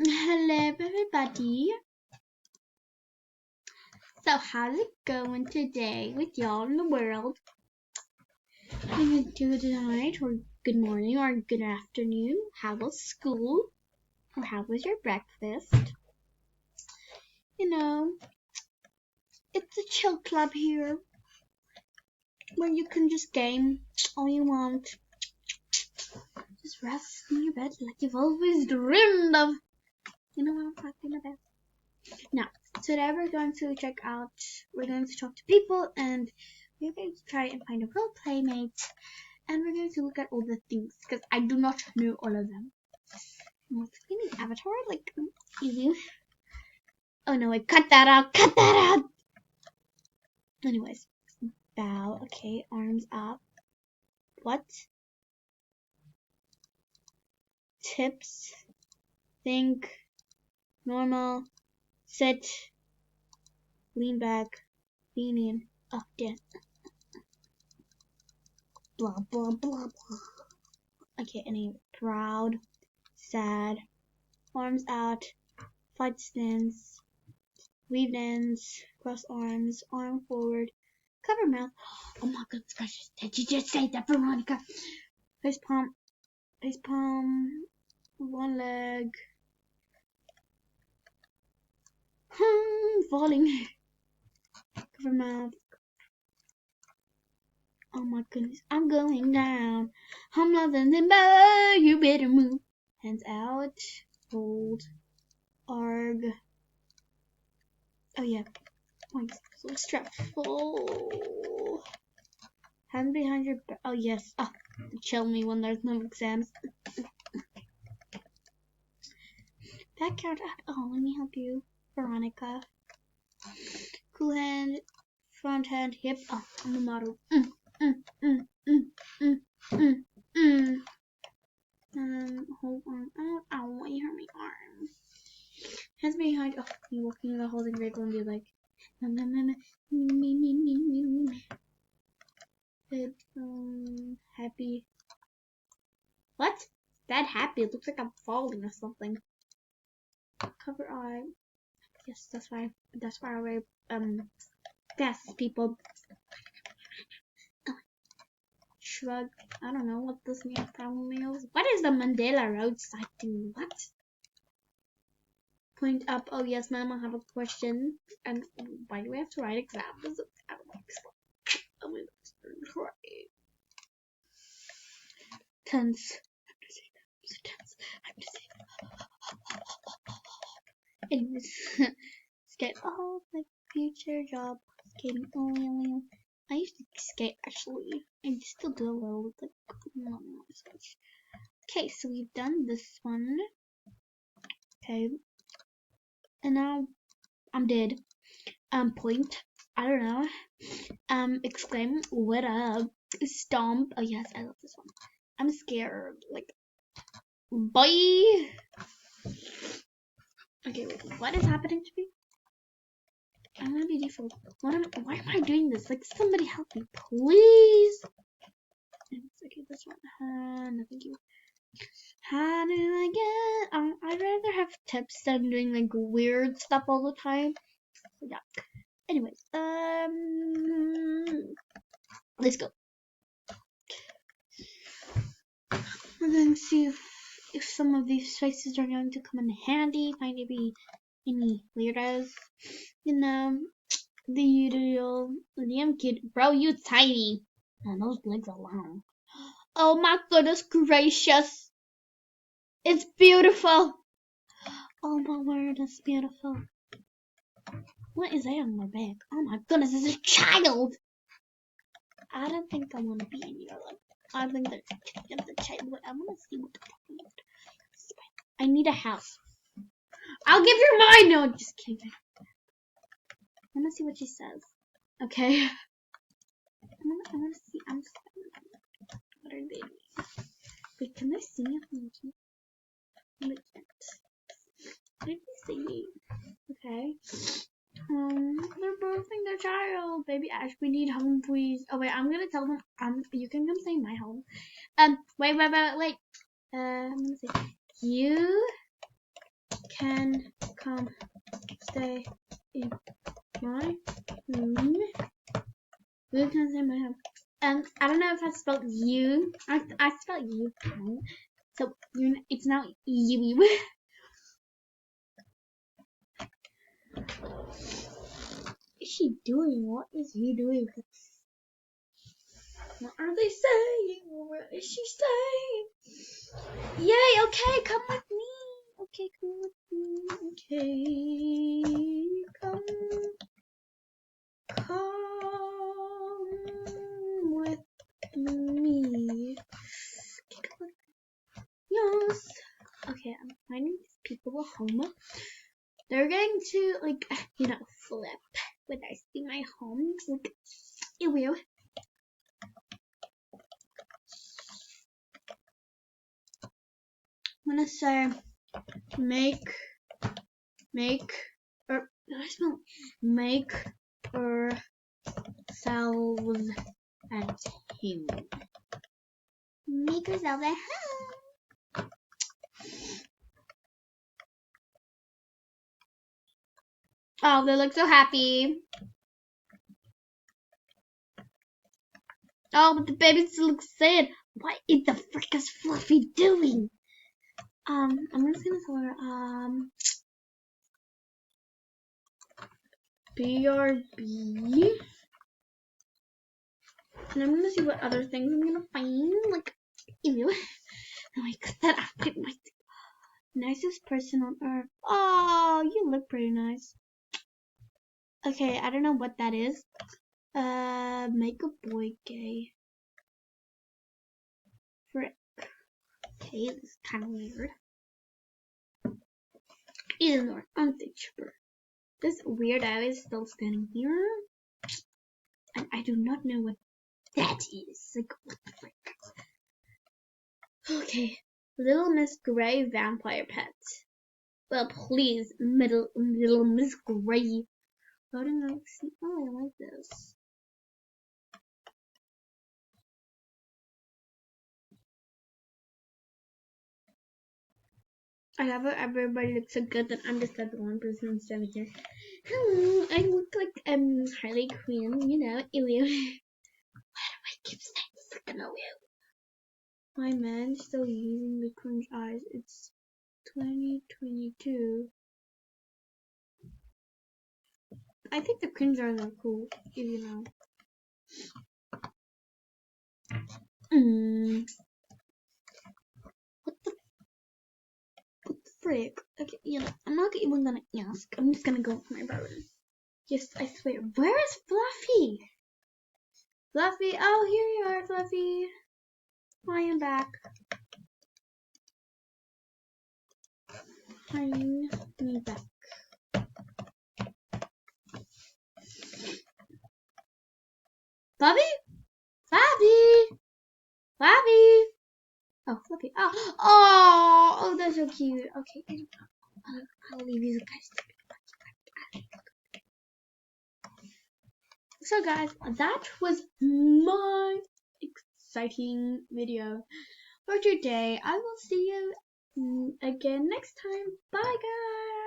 Hello everybody. So how's it going today with y'all in the world? Good night or good morning or good afternoon. How was school? Or how was your breakfast? You know, it's a chill club here where you can just game all you want. Just rest in your bed like you've always dreamed of. You know what I'm talking about? Now, today we're going to talk to people, and we're going to try and find a real playmate, and we're going to look at all the things, because I do not know all of them. What's the avatar? Like, easy. Oh no, wait, cut that out! Anyways, bow, okay, arms up. What? Tips, think, normal, sit, lean back, lean in, up, down. Blah, blah, blah, blah. Okay, any proud, sad, arms out, fight stance, weave ends, cross arms, arm forward, cover mouth. Oh my goodness gracious, did you just say that, Veronica? Face palm, one leg. Falling. Cover mouth. Oh my goodness, I'm going down. I'm loving the bow, you better move. Hands out, hold, arg. Oh yeah, points. So stressful. Hands behind your back. Oh yes. Oh, chill me when there's no exams. Backyard. Oh, let me help you, Veronica. Cool hand, front hand, hip. Oh, I'm the model. Hold on out. I don't want you to hurt my arm. Hands behind. Oh, you walking the holding vehicle and be like, happy. What? That happy? It looks like I'm falling or something. Cover eye. Yes, that's why I wear glasses, people. Shrug. I don't know what this means. What is the Mandela Road sighting? What? Point up. Oh yes, ma'am, I have a question. And why do we have to write exams? I don't like stuff. Oh my god, tense. Anyways, skate. Oh, my future job. Skating. Oh, I used to skate actually. I still do a little. Like, okay, so we've done this one. Okay, and now I'm dead. Point. I don't know. Exclaim. What up? Stomp. Oh yes, I love this one. I'm scared. Like, bye. Okay, wait. What is happening to me? I'm gonna be default. Why am I doing this? Like, somebody help me, please. Okay, this one. No, thank you. How do I get? I'd rather have tips than doing like weird stuff all the time. So yeah. Anyways, let's go. We're going to see if some of these faces are going to come in handy. Might be any weirdos. You know, the usual damn kid. Bro, you tiny. And those legs are long. Oh my goodness gracious. It's beautiful. Oh my word, it's beautiful. What is that on my back? Oh my goodness, it's a child. I don't think I want to be in your life. I think that it's a child. I want to see what they're talking about. I need a house. I'll give you mine. No, just kidding. I want to see what she says. Okay. I want to see. What are they? Wait, can they see me? What did they say? Okay. They're birthing their child. Baby Ash, we need home, please. Oh wait, I'm gonna tell them. You can come stay in my home. Wait. I'm gonna say, you can come stay in my room. You can stay in my home. I don't know if I spelled you. I spelled you wrong. So it's now you. Is she doing? What is he doing? What are they saying? Where is she staying? Yay! Okay, come with me. Okay, come with me. Okay, come with me. Yes. Okay, I'm finding these people at home. They're going to, like, flip when I see my home. Like, it will. I'm gonna say make ourselves at home. Make ourselves at home. Oh, they look so happy. Oh, but the baby still looks sad. What is the frick is Fluffy doing? I'm just gonna tell her, BRB. And I'm gonna see what other things I'm gonna find. Like, ew. Oh my god, that outfit might be nicest person on earth. Oh, you look pretty nice. Okay, I don't know what that is. Make a boy gay. Frick. Okay, this is kind of weird. Ignore, unthinkable. This weirdo is still standing here. And I do not know what that is. Like, what the frick? Okay. Little Miss Gray vampire pet. Well, please, little Miss Gray. Voting like, oh, I like this. I love it. Everybody looks so good that I'm just like the one person standing here. Hello, I look like Harley Quinn, Ew. Why do I keep saying freaking ew? My man still using the cringe eyes. It's 2022. I think the cringe eyes are cool, What the frick? Okay, I'm not even gonna ask. I'm just gonna go with my brother. Yes, I swear. Where is Fluffy? Fluffy, oh, here you are, Fluffy. I am back. Bring me back. Fluffy? Fluffy? Fluffy? Oh, Fluffy. Oh, that's so cute. Okay, I'll leave you guys. So guys, that was my exciting video for today. I will see you again next time. Bye guys.